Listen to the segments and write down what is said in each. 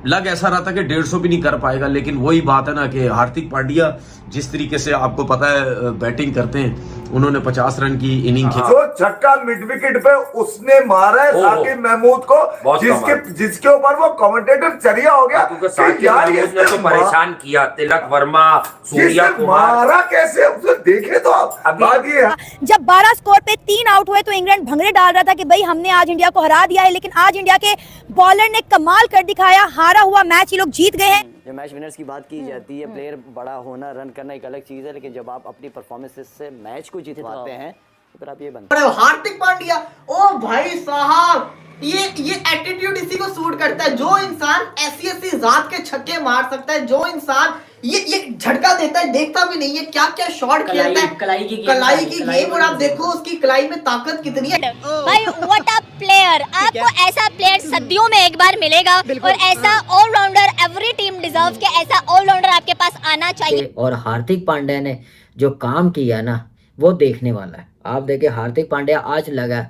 लग ऐसा रहा था कि 150 भी नहीं कर पाएगा, लेकिन वही बात है ना कि हार्दिक पांड्या जिस तरीके से आपको पता है बैटिंग करते हैं, उन्होंने 50 रन की इनिंग खेली। जो छक्का मिड विकेट पे उसने मारा है साकिब महमूद को, जिसके ऊपर वो कमेंटेटर चरिया हो गया क्योंकि साकिब महमूद ने तो परेशान किया। तिलक वर्मा, सूर्या कुमार मारा कैसे उसे देखे तो आप। जब 12 स्कोर पे 3 आउट हुए तो इंग्लैंड भंगड़े डाल रहा था कि भाई हमने आज इंडिया को हरा दिया है, लेकिन आज इंडिया के बॉलर ने कमाल कर दिखाया। हारा हुआ मैच ये लोग जीत गए हैं। जब मैच विनर्स की बात की जाती है, प्लेयर बड़ा होना, रन करना एक अलग चीज है, लेकिन जब आप अपनी परफॉर्मेंसेस से मैच को जितवाते हैं तो फिर आप ये बनते हैं। हार्दिक पांड्या, ओ भाई साहब, ये एटीट्यूड इसी को सूट करता है। जो इंसान ऐसी जात के छक्के मार सकता है, जो इंसान ये झटका देता है, देखता भी नहीं है क्या क्या शॉट खेलता है। कलाई की गेम, और आप देखो उसकी कलाई में ताकत कितनी है। भाई व्हाट अ प्लेयर, आपको ऐसा प्लेयर सदियों में एक बार मिलेगा, और ऐसा ऑलराउंडर एवरी टीम डिजर्व्स के ऐसा ऑलराउंडर आपके पास आना चाहिए। और हार्दिक पांड्या ने जो काम किया ना वो देखने वाला है। आप देखिए हार्दिक पांड्या आज लगा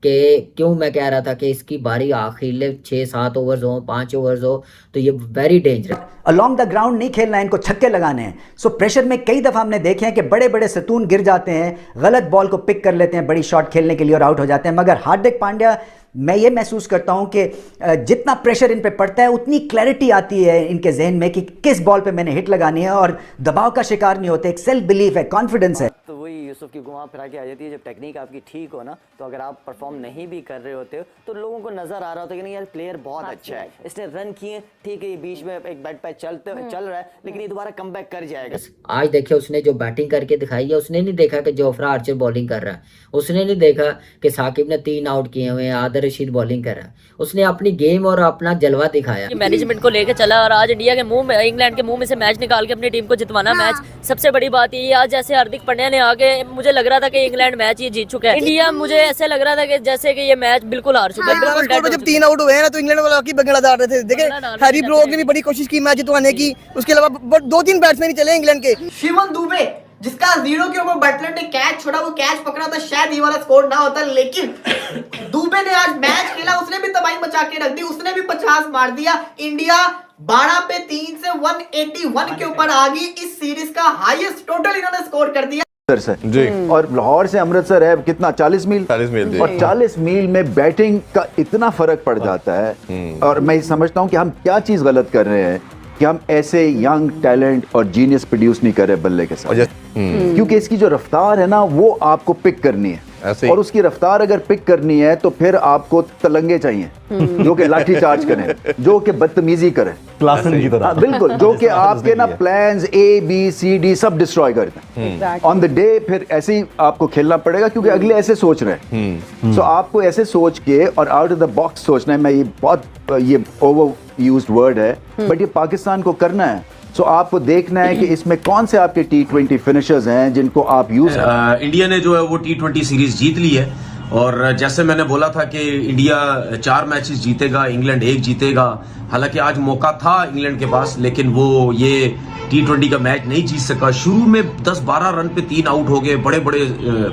कि क्यों मैं कह रहा था कि इसकी बारी आखिर 6-7 ओवर्स हो, 5 ओवर्स हो, तो ये very dangerous. Along the ground नहीं खेलना है, इनको छक्के लगाने हैं। सो प्रेशर में कई दफ़ा हमने देखे हैं कि बड़े बड़े सतून गिर जाते हैं, गलत बॉल को पिक कर लेते हैं बड़ी शॉट खेलने के लिए और आउट हो जाते हैं। मगर हार्दिक पांड्या, मैं ये महसूस करता हूं कि जितना प्रेशर इन पे पड़ता है उतनी क्लैरिटी आती है इनके जहन में कि किस बॉल पे मैंने हिट लगानी है, और दबाव का शिकार नहीं होते। एक सेल्फ बिलीफ है, कॉन्फिडेंस है। तो वही यूसुफ की घुमा फिरा के आ जाती है। जब टेक्निक आपकी ठीक हो ना, तो अगर आप परफॉर्म नहीं भी कर रहे होते हो तो लोगों को नजर आ रहा होता है कि नहीं यार प्लेयर बहुत अच्छा है, इसने रन किए, ठीक है, ये बीच में एक बैट पे चल रहा है, लेकिन ये दोबारा कमबैक कर जाएगा। आज देखिए उसने जो बैटिंग करके दिखाई है, उसने नहीं देखा कि जोफ्रा आर्चर बॉलिंग कर रहा है, उसने नहीं देखा कि साकिब ने 3 आउट किए हुए हैं, आदिल रशीद बॉलिंग कर रहा है। उसने अपनी गेम और अपना जलवा दिखाया, मैनेजमेंट को लेकर चला, और आज इंडिया के मुंह में, इंग्लैंड के मुंह में से मैच निकाल के अपनी टीम को जितवाना मैच। सबसे बड़ी बात ये आज जैसे हार्दिक पांड्या ने आगे, मुझे लग रहा था कि इंग्लैंड मैच ये जीत चुका है, इंडिया मुझे ऐसे लग रहा था कि जैसे कि ये मैच बिल्कुल हार चुका है। जब 3 आउट हुए हैं ना, तो इंग्लैंड वाले की बगड़ा डाल रहे थे। देखिए हैरी ब्रोक ने भी बड़ी कोशिश की मैच जितवाने की, उसके अलावा 2-3 बैट्समैन ही चले इंग्लैंड के। शिवम दुबे, जिसका 0 के ऊपर बटलर ने कैच छोड़ा, वो कैच पकड़ा था, शायद ये वाला स्कोर ना होता, लेकिन दुबे ने आज मैच खेला, उसने भी तबाही मचा के रख दी, उसने भी 50 मार दिया। इंडिया 12 पे 3 से 181 के ऊपर आ गई। इस सीरीज का हाईएस्ट टोटल इन्होंने स्कोर कर दिया जी। और लाहौर से अमृतसर है कितना, 40 मील, और 40 मील में बैटिंग का इतना फर्क पड़ जाता है। और मैं समझता हूँ कि हम क्या चीज गलत कर रहे हैं कि हम ऐसे यंग टैलेंट और जीनियस प्रोड्यूस नहीं कर रहे बल्ले के साथ, क्योंकि इसकी जो रफ्तार है ना वो आपको पिक करनी है, और उसकी रफ्तार अगर पिक करनी है तो फिर आपको तलंगे चाहिए जो कि लाठी चार्ज करें, जो कि बदतमीजी करें, क्लासन की तरह। बिल्कुल, जो कि आपके ना प्लान्स ABCD सब डिस्ट्रॉय करते हैं ऑन द डे। फिर ऐसे ही आपको खेलना पड़ेगा क्योंकि अगले ऐसे सोच रहे हैं। सो आपको ऐसे सोच के और आउट ऑफ द बॉक्स सोचना है। मैं ये बहुत ये ओवर यूज्ड वर्ड है, बट ये पाकिस्तान को करना है। सो आपको देखना है कि इसमें कौन से आपके T20 फिनिशर्स हैं जिनको आप यूज। इंडिया ने जो है वो T20 सीरीज जीत ली है, और जैसे मैंने बोला था कि इंडिया 4 मैचेस जीतेगा, इंग्लैंड 1 जीतेगा। हालांकि आज मौका था इंग्लैंड के पास, लेकिन वो ये T20 का मैच नहीं जीत सका। शुरू में 10-12 रन पे 3 आउट हो गए, बड़े बड़े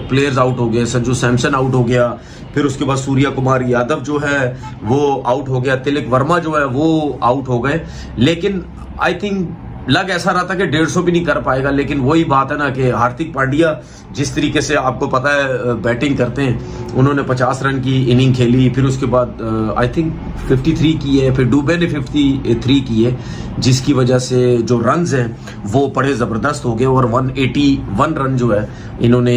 प्लेयर्स आउट हो गए, संजू सैमसन आउट हो गया, फिर उसके बाद सूर्या कुमार यादव जो है वो आउट हो गया, तिलक वर्मा जो है वो आउट हो गए। लेकिन आई थिंक लग ऐसा रहा था कि 150 भी नहीं कर पाएगा, लेकिन वही बात है ना कि हार्दिक पांड्या जिस तरीके से आपको पता है बैटिंग करते हैं, उन्होंने 50 रन की इनिंग खेली, फिर उसके बाद आई थिंक 53 की है, फिर डुबे ने 53 की है, जिसकी वजह से जो रन्स हैं वो बड़े ज़बरदस्त हो गए, और 181 रन जो है इन्होंने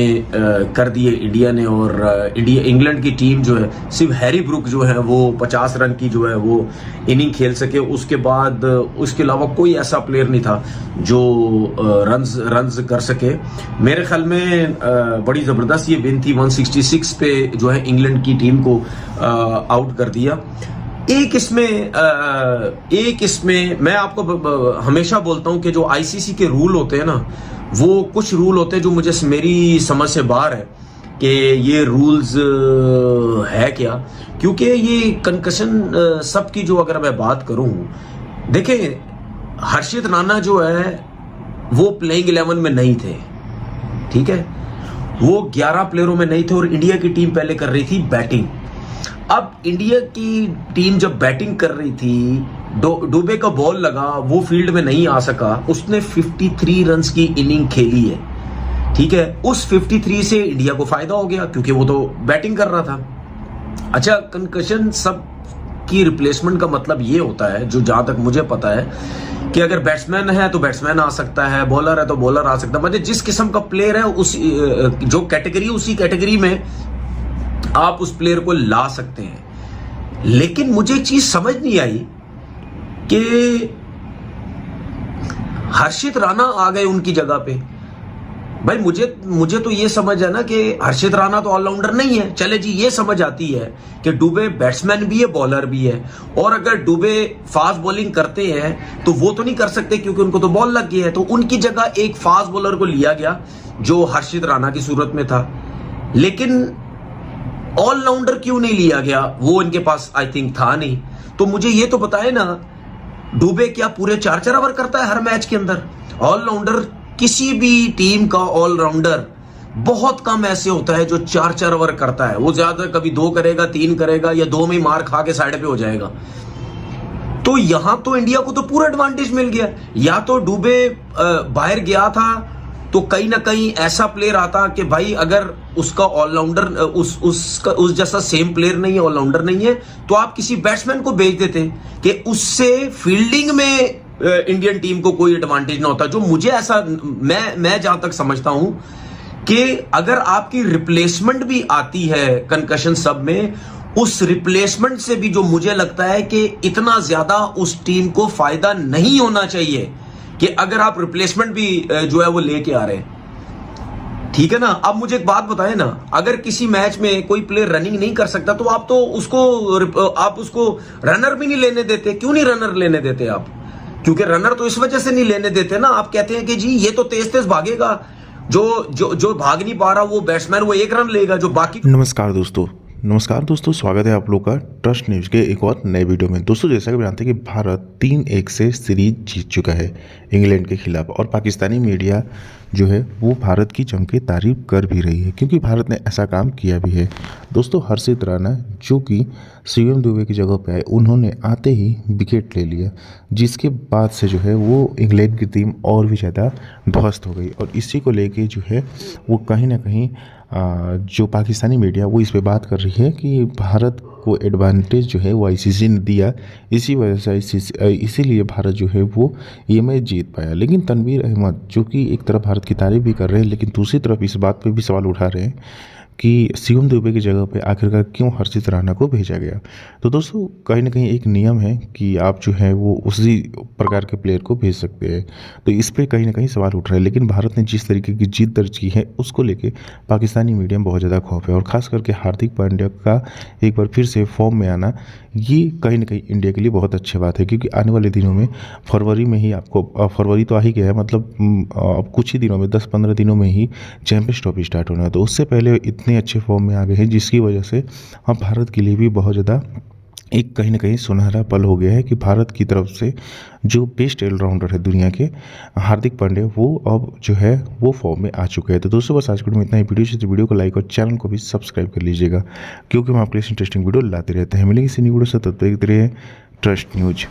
कर दिए इंडिया ने। और इंग्लैंड की टीम जो है, सिर्फ हैरी ब्रुक जो है वो 50 रन की जो है वो इनिंग खेल सके। उसके बाद उसके अलावा कोई ऐसा प्लेयर नहीं था जो रन्स कर सके। मेरे ख्याल में बड़ी ज़बरदस्त ये विन थी। 166 पे जो है इंग्लैंड की टीम को आउट कर दिया। एक इसमें मैं आपको हमेशा बोलता हूं कि जो ICC के रूल होते हैं ना, वो कुछ रूल होते हैं जो मुझे मेरी समझ से बाहर है कि ये रूल्स है क्या, क्योंकि ये कंकशन सबकी जो अगर मैं बात करूं, देखें हर्षित राणा जो है वो प्लेइंग 11 में नहीं थे, ठीक है, वो 11 प्लेयरों में नहीं थे, और इंडिया की टीम पहले कर रही थी बैटिंग। अब इंडिया की टीम जब बैटिंग कर रही थी, डुबे का बॉल लगा, वो फील्ड में नहीं आ सका, उसने 53 रन्स की इनिंग खेली है, ठीक है। उस 53 से इंडिया को फायदा हो गया क्योंकि वो तो बैटिंग कर रहा था। अच्छा, कंकशन सब की रिप्लेसमेंट का मतलब ये होता है, जो जहां तक मुझे पता है, कि अगर बैट्समैन है तो बैट्समैन आ सकता है, बॉलर है तो बॉलर आ सकता है, मतलब जिस किस्म का प्लेयर है उस जो कैटेगरी, उसी कैटेगरी में आप उस प्लेयर को ला सकते हैं। लेकिन मुझे एक चीज समझ नहीं आई कि हर्षित राणा आ गए उनकी जगह पे। भाई मुझे तो ये समझ है ना कि हर्षित राणा तो ऑलराउंडर नहीं है, चले जी, ये समझ आती है कि डुबे बैट्समैन भी है, बॉलर भी है, और अगर डुबे फास्ट बॉलिंग करते हैं तो वो तो नहीं कर सकते क्योंकि उनको तो बॉल लग गई है, तो उनकी जगह एक फास्ट बॉलर को लिया गया जो हर्षित राणा की सूरत में था। लेकिन ऑलराउंडर क्यों नहीं लिया गया, वो इनके पास आई थिंक था नहीं। तो मुझे ये तो बताए ना, डुबे क्या पूरे 4 ओवर करता है हर मैच के अंदर? ऑलराउंडर, किसी भी टीम का ऑलराउंडर बहुत कम ऐसे होता है जो 4 ओवर करता है। वो ज्यादा कभी 2 करेगा, 3 करेगा, या 2 में मार खा के साइड पे हो जाएगा। तो यहां तो इंडिया को तो पूरा एडवांटेज मिल गया। या तो डुबे बाहर गया था तो कहीं ना कहीं ऐसा प्लेयर आता कि भाई अगर उसका ऑलराउंडर उस जैसा सेम प्लेयर नहीं है, ऑलराउंडर नहीं है, तो आप किसी बैट्समैन को भेज देते कि उससे फील्डिंग में इंडियन टीम को कोई एडवांटेज ना होता। जो मुझे ऐसा, मैं जहां तक समझता हूं कि अगर आपकी रिप्लेसमेंट भी आती है कंकशन सब में, उस रिप्लेसमेंट से भी जो मुझे लगता है कि इतना ज्यादा उस टीम को फायदा नहीं होना चाहिए कि अगर आप रिप्लेसमेंट भी जो है वो लेके आ रहे हैं, ठीक है ना। अब मुझे एक बात बताएं ना, अगर किसी मैच में कोई प्लेयर रनिंग नहीं कर सकता तो आप उसको रनर भी नहीं लेने देते। क्यों नहीं रनर लेने देते आप? क्योंकि रनर तो इस वजह से नहीं लेने देते ना, आप कहते हैं कि जी ये तो तेज तेज भागेगा, जो भाग नहीं पा रहा वो बैट्समैन वो 1 रन लेगा, जो बाकी। नमस्कार दोस्तों, स्वागत है आप लोग का ट्रस्ट न्यूज़ के एक और नए वीडियो में। दोस्तों, जैसा कि जानते हैं कि भारत 3-1 से सीरीज जीत चुका है इंग्लैंड के खिलाफ, और पाकिस्तानी मीडिया जो है वो भारत की जम के तारीफ कर भी रही है क्योंकि भारत ने ऐसा काम किया भी है। दोस्तों, हर्षित राणा जो कि शिवम दुबे की जगह पे आए, उन्होंने आते ही विकेट ले लिया, जिसके बाद से जो है वो इंग्लैंड की टीम और भी ज़्यादा ध्वस्त हो गई। और इसी को लेके जो है वो कहीं ना कहीं जो पाकिस्तानी मीडिया वो इस पे बात कर रही है कि भारत को एडवांटेज जो है वो आईसीसी ने दिया, इसी वजह से इसीलिए भारत जो है वो ये मैच जीत पाया। लेकिन तनवीर अहमद जो कि एक तरफ भारत की तारीफ भी कर रहे हैं, लेकिन दूसरी तरफ इस बात पे भी सवाल उठा रहे हैं कि शिवम दुबे की जगह पे आखिरकार क्यों हर्षित राणा को भेजा गया। तो दोस्तों, कहीं ना कहीं एक नियम है कि आप जो है वो उसी प्रकार के प्लेयर को भेज सकते हैं, तो इस पर कहीं ना कहीं सवाल उठ रहा है। लेकिन भारत ने जिस तरीके की जीत दर्ज की है उसको लेके पाकिस्तानी मीडिया में बहुत ज़्यादा खौफ है, और ख़ास करके हार्दिक पांड्या का एक बार फिर से फॉर्म में आना, ये कहीं ना कहीं इंडिया के लिए बहुत अच्छी बात है। क्योंकि आने वाले दिनों में फरवरी में ही आपको, फरवरी तो आ ही गया है, मतलब अब कुछ ही दिनों में 10-15 दिनों में ही चैंपियंस ट्रॉफी स्टार्ट होना है, तो उससे पहले इतने अच्छे फॉर्म में आ गए हैं, जिसकी वजह से अब भारत के लिए भी बहुत ज़्यादा एक कहीं ना कहीं सुनहरा पल हो गया है कि भारत की तरफ से जो बेस्ट ऑलराउंडर है दुनिया के हार्दिक पांड्या, वो अब जो है वो फॉर्म में आ चुके हैं। तो दोस्तों, बस आज के वीडियो में इतना ही। वीडियो को लाइक और चैनल को भी सब्सक्राइब कर लीजिएगा, क्योंकि हम आपके लिए इंटरेस्टिंग वीडियो लाते रहते हैं। मिलेंगे इसी न्यू वीडियो से, तब तक देखते रहिए ट्रस्ट न्यूज।